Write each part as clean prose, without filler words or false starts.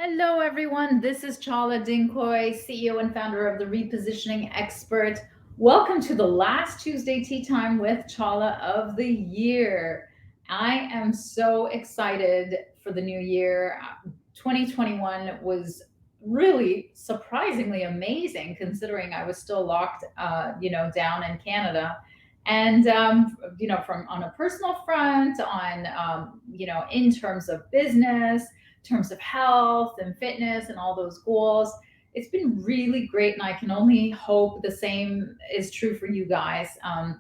Hello, everyone. This is Chala Dinkoy, CEO and founder of the Repositioning Expert. Welcome to the last Tuesday Tea Time with Chala of the year. I am so excited for the new year. 2021 was really surprisingly amazing considering I was still locked, down in Canada. And, from on a personal front, in terms of business, terms of health and fitness and all those goals. It's been really great, and I can only hope the same is true for you guys. And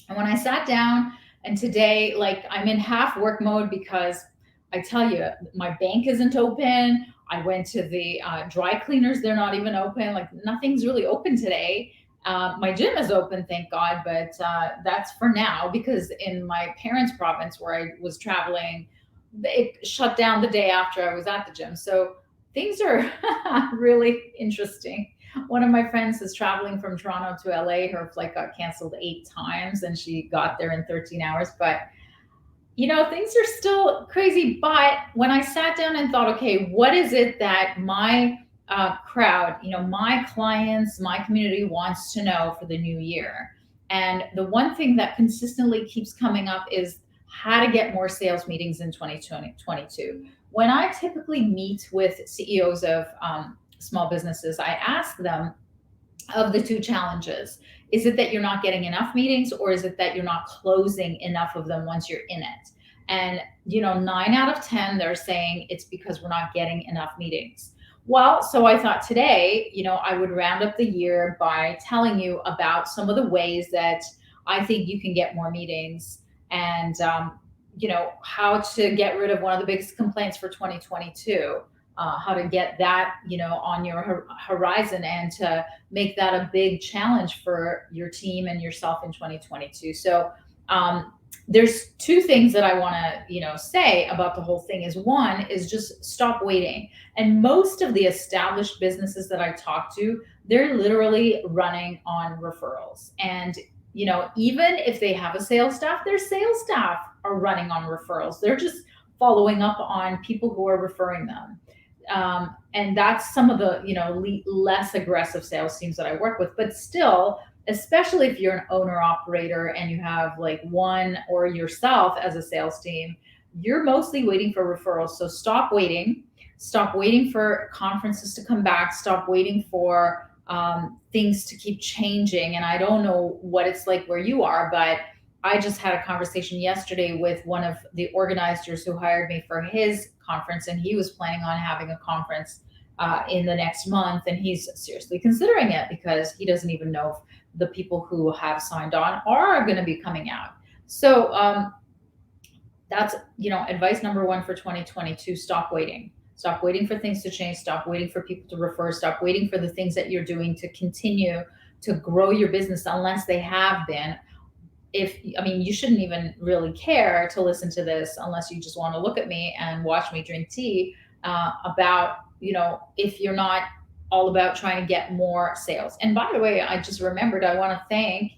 when I sat down, and today, like, I'm in half work mode because I tell you, my bank isn't open. I went to the dry cleaners, they're not even open. Like, nothing's really open today. My gym is open, thank God, but that's for now because in my parents' province where I was traveling, it shut down the day after I was at the gym. So things are really interesting. One of my friends is traveling from Toronto to LA. Her flight got canceled 8 times and she got there in 13 hours. But, things are still crazy. But when I sat down and thought, okay, what is it that my crowd, my clients, my community wants to know for the new year? And the one thing that consistently keeps coming up is how to get more sales meetings in 2022. When I typically meet with CEOs of small businesses, I ask them of the two challenges. Is it that you're not getting enough meetings, or is it that you're not closing enough of them once you're in it? And, 9 out of 10, they're saying it's because we're not getting enough meetings. Well, so I thought today, I would round up the year by telling you about some of the ways that I think you can get more meetings and, how to get rid of one of the biggest complaints for 2022, how to get that, on your horizon and to make that a big challenge for your team and yourself in 2022. So there's two things that I want to, say about the whole thing. Is one is just stop waiting. And most of the established businesses that I talk to, they're literally running on referrals. And even if they have a sales staff, their sales staff are running on referrals. They're just following up on people who are referring them. And that's some of the less aggressive sales teams that I work with. But still, especially if you're an owner operator and you have like one or yourself as a sales team, you're mostly waiting for referrals. So stop waiting. Stop waiting for conferences to come back. Stop waiting for things to keep changing. And I don't know what it's like where you are, but I just had a conversation yesterday with one of the organizers who hired me for his conference, and he was planning on having a conference in the next month, and he's seriously considering it because he doesn't even know if the people who have signed on are going to be coming out. So that's advice number one for 2022: stop waiting. Stop waiting for things to change. Stop waiting for people to refer. Stop waiting for the things that you're doing to continue to grow your business unless they have been. You shouldn't even really care to listen to this unless you just want to look at me and watch me drink tea about, if you're not all about trying to get more sales. And by the way, I just remembered, I want to thank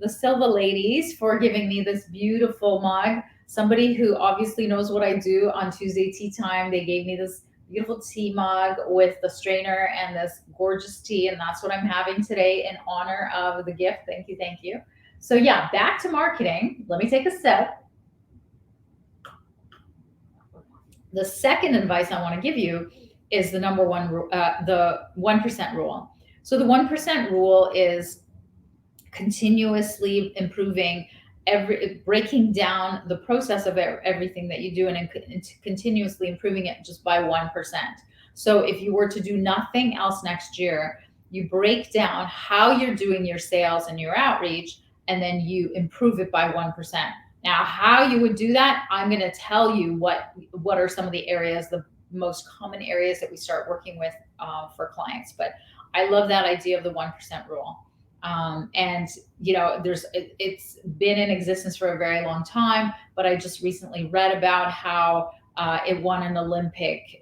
the Silva ladies for giving me this beautiful mug. Somebody who obviously knows what I do on Tuesday Tea Time, they gave me this beautiful tea mug with the strainer and this gorgeous tea. And that's what I'm having today in honor of the gift. Thank you. Thank you. So yeah, back to marketing. Let me take a sip. The second advice I want to give you is the number one, the 1% rule. So the 1% rule is continuously improving breaking down the process of everything that you do and continuously improving it just by 1%. So if you were to do nothing else next year, you break down how you're doing your sales and your outreach, and then you improve it by 1%. Now, how you would do that, I'm going to tell you what are some of the areas, the most common areas that we start working with for clients. But I love that idea of the 1% rule. And it's been in existence for a very long time, but I just recently read about how it won an Olympic,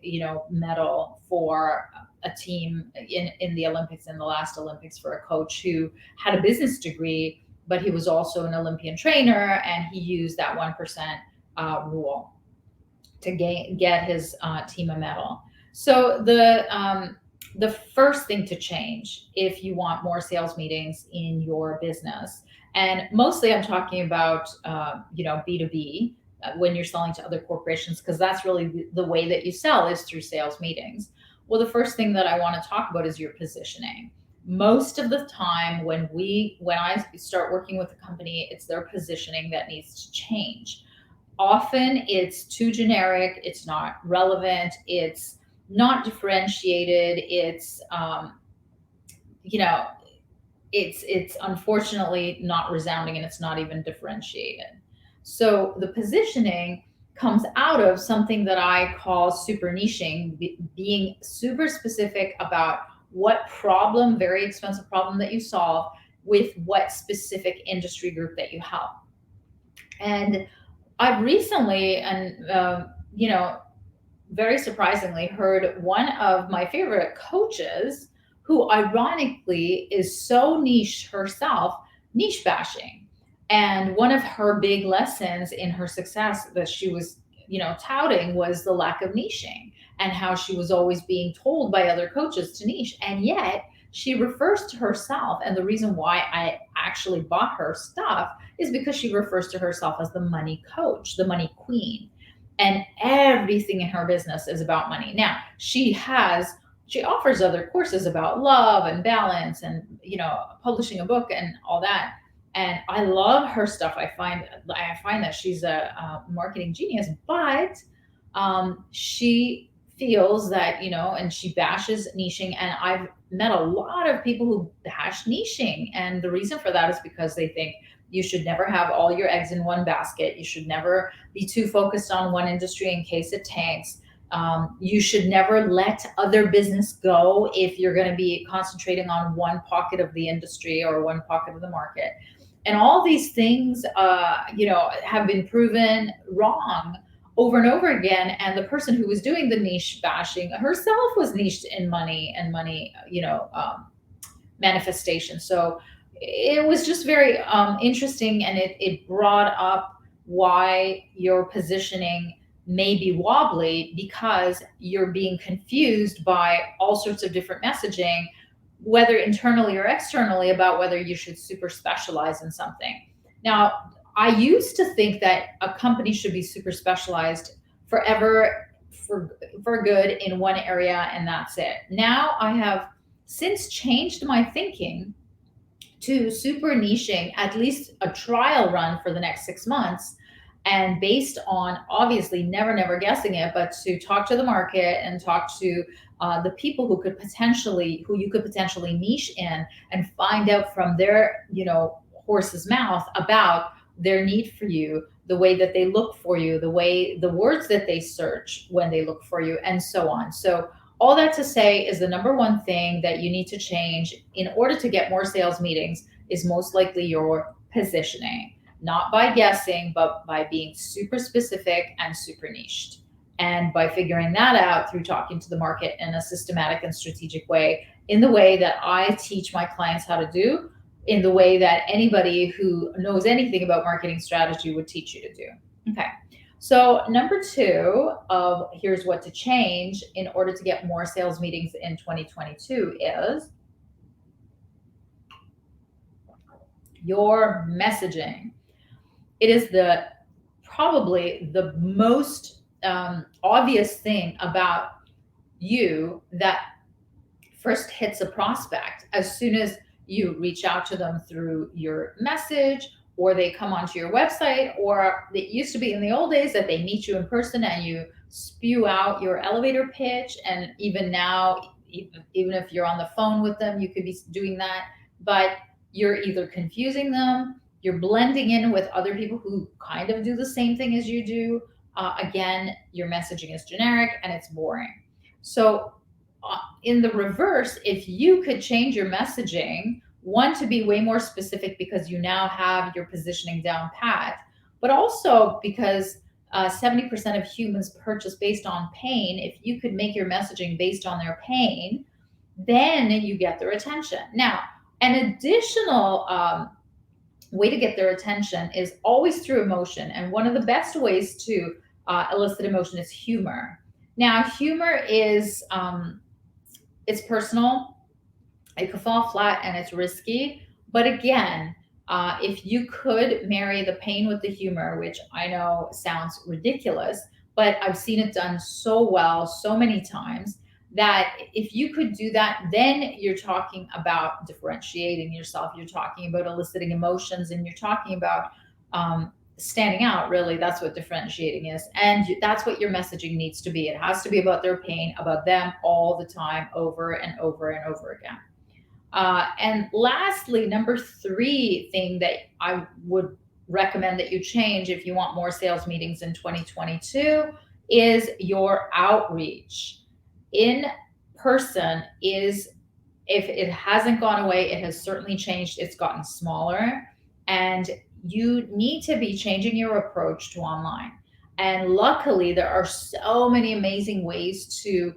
medal for a team in the Olympics, in the last Olympics, for a coach who had a business degree, but he was also an Olympian trainer, and he used that 1% rule to get his team a medal. So the first thing to change if you want more sales meetings in your business, and mostly I'm talking about B2B, when you're selling to other corporations, because that's really the way that you sell is through sales meetings. Well, the first thing that I want to talk about is your positioning. Most of the time when I start working with a company, it's their positioning that needs to change. Often it's too generic, it's not relevant, it's not differentiated, you know it's unfortunately not resounding, and it's not even differentiated. So the positioning comes out of something that I call super niching, being super specific about what problem, very expensive problem that you solve, with what specific industry group that you help. And I've recently, and very surprisingly, heard one of my favorite coaches, who ironically is so niche herself, niche bashing. And one of her big lessons in her success that she was, touting, was the lack of niching, and how she was always being told by other coaches to niche. And yet she refers to herself. And the reason why I actually bought her stuff is because she refers to herself as the money coach, the money queen, and everything in her business is about money. Now, she offers other courses about love and balance, and publishing a book and all that. And I love her stuff. I find that she's a marketing genius, but she feels that, and she bashes niching. And I've met a lot of people who bash niching, and the reason for that is because they think you should never have all your eggs in one basket. You should never be too focused on one industry in case it tanks. You should never let other business go if you're going to be concentrating on one pocket of the industry or one pocket of the market. And all these things, have been proven wrong over and over again. And the person who was doing the niche bashing herself was niched in money and money, manifestation. So it was just very interesting, and it brought up why your positioning may be wobbly, because you're being confused by all sorts of different messaging, whether internally or externally, about whether you should super specialize in something. Now, I used to think that a company should be super specialized forever, for good in one area, and that's it. Now I have since changed my thinking to super niching, at least a trial run for the next 6 months. And based on, obviously, never guessing it, but to talk to the market and talk to the people who you could potentially niche in, and find out from their, horse's mouth about their need for you, the way that they look for you, the words that they search when they look for you, and so on. So all that to say is the number one thing that you need to change in order to get more sales meetings is most likely your positioning, not by guessing, but by being super specific and super niched. And by figuring that out through talking to the market in a systematic and strategic way, in the way that I teach my clients how to do, in the way that anybody who knows anything about marketing strategy would teach you to do. Okay. So number two of here's what to change in order to get more sales meetings in 2022 is your messaging. It is probably the most obvious thing about you that first hits a prospect as soon as you reach out to them through your message, or they come onto your website, or it used to be in the old days that they meet you in person and you spew out your elevator pitch. And even now, even if you're on the phone with them, you could be doing that, but you're either confusing them, you're blending in with other people who kind of do the same thing as you do. Again, your messaging is generic and it's boring. So in the reverse, if you could change your messaging, one, to be way more specific because you now have your positioning down pat, but also because 70% of humans purchase based on pain. If you could make your messaging based on their pain, then you get their attention. Now, an additional way to get their attention is always through emotion. And one of the best ways to elicit emotion is humor. Now, humor is it's personal. It could fall flat and it's risky. But again, if you could marry the pain with the humor, which I know sounds ridiculous, but I've seen it done so well so many times that if you could do that, then you're talking about differentiating yourself. You're talking about eliciting emotions and you're talking about standing out. Really, that's what differentiating is. And that's what your messaging needs to be. It has to be about their pain, about them all the time, over and over and over again. And lastly, number three thing that I would recommend that you change if you want more sales meetings in 2022 is your outreach. In person is, if it hasn't gone away, it has certainly changed. It's gotten smaller. And you need to be changing your approach to online. And luckily, there are so many amazing ways to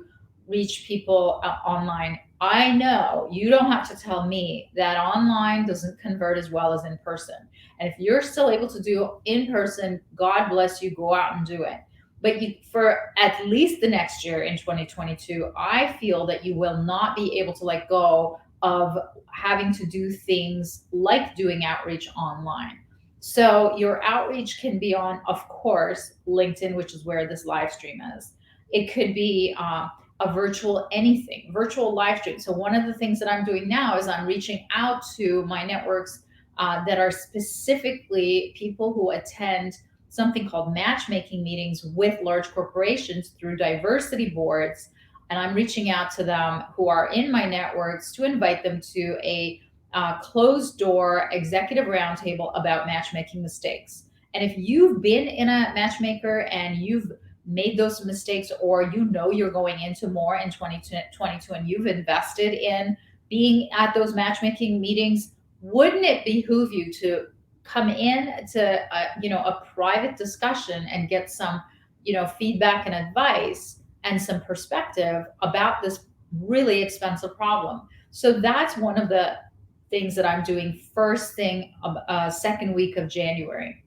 reach people online. I know you don't have to tell me that online doesn't convert as well as in person. And if you're still able to do in person, God bless you, go out and do it. But for at least the next year in 2022, I feel that you will not be able to let go of having to do things like doing outreach online. So your outreach can be on, of course, LinkedIn, which is where this live stream is. It could be a virtual anything, virtual live stream. So one of the things that I'm doing now is I'm reaching out to my networks that are specifically people who attend something called matchmaking meetings with large corporations through diversity boards. And I'm reaching out to them who are in my networks to invite them to a closed door executive roundtable about matchmaking mistakes. And if you've been in a matchmaker and you've made those mistakes, or you know you're going into more in 2022 and you've invested in being at those matchmaking meetings, wouldn't it behoove you to come in to a private discussion and get some feedback and advice and some perspective about this really expensive problem? So that's one of the things that I'm doing first thing, second week of January.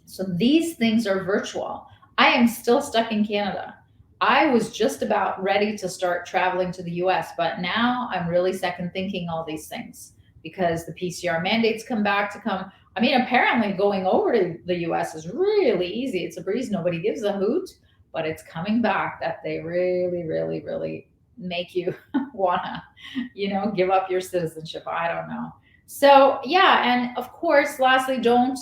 So these things are virtual. I am still stuck in Canada. I was just about ready to start traveling to the US, but now I'm really second thinking all these things because the PCR mandates come back to come. I mean, apparently going over to the US is really easy. It's a breeze. Nobody gives a hoot, but it's coming back that they really, really, really make you wanna, give up your citizenship. I don't know. So yeah, and of course, lastly, don't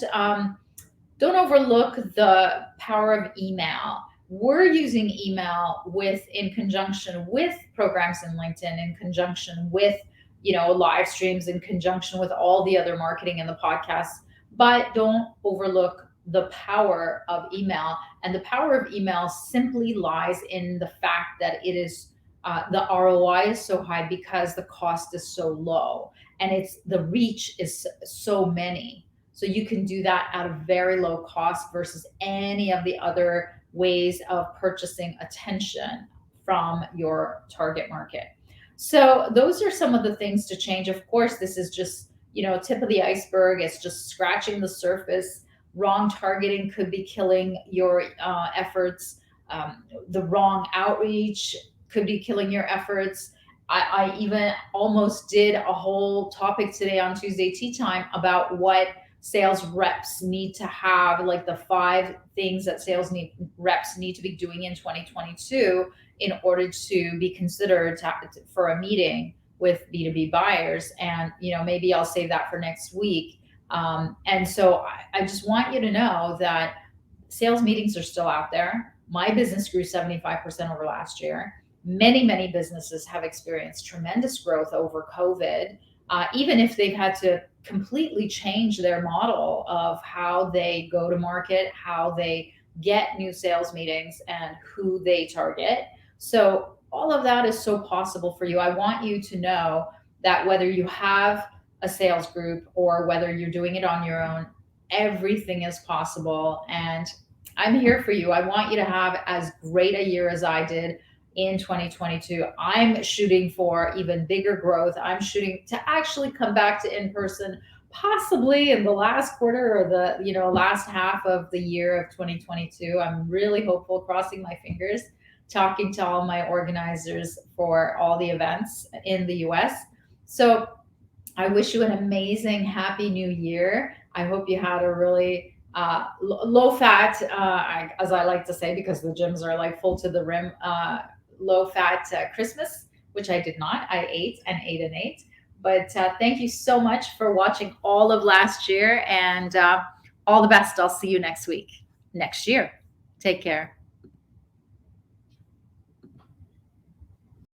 overlook the power of email. We're using email in conjunction with programs in LinkedIn, in conjunction with live streams, in conjunction with all the other marketing and the podcasts. But don't overlook the power of email. And the power of email simply lies in the fact that it is the ROI is so high because the cost is so low, and it's the reach is so many. So you can do that at a very low cost versus any of the other ways of purchasing attention from your target market. So those are some of the things to change. Of course, this is just, tip of the iceberg. It's just scratching the surface. Wrong targeting could be killing your efforts. The wrong outreach could be killing your efforts. I even almost did a whole topic today on Tuesday Tea Time about what sales reps need to have, like the 5 things that reps need to be doing in 2022 in order to be considered for a meeting with B2B buyers. And maybe I'll save that for next week. And so I just want you to know that sales meetings are still out there. My business grew 75% over last year. Many businesses have experienced tremendous growth over COVID, even if they've had to completely change their model of how they go to market, how they get new sales meetings, and who they target. So all of that is so possible for you. I want you to know that whether you have a sales group or whether you're doing it on your own, everything is possible. And I'm here for you. I want you to have as great a year as I did in 2022. I'm shooting for even bigger growth. I'm shooting to actually come back to in person, possibly in the last quarter or the last half of the year of 2022. I'm really hopeful, crossing my fingers. talking to all my organizers for all the events in the US. So I wish you an amazing, happy new year. I hope you had a really low fat, as I like to say, because the gyms are like full to the rim, low fat Christmas, which I did not. I ate and ate and ate. But thank you so much for watching all of last year, and all the best. I'll see you next week, next year. Take care.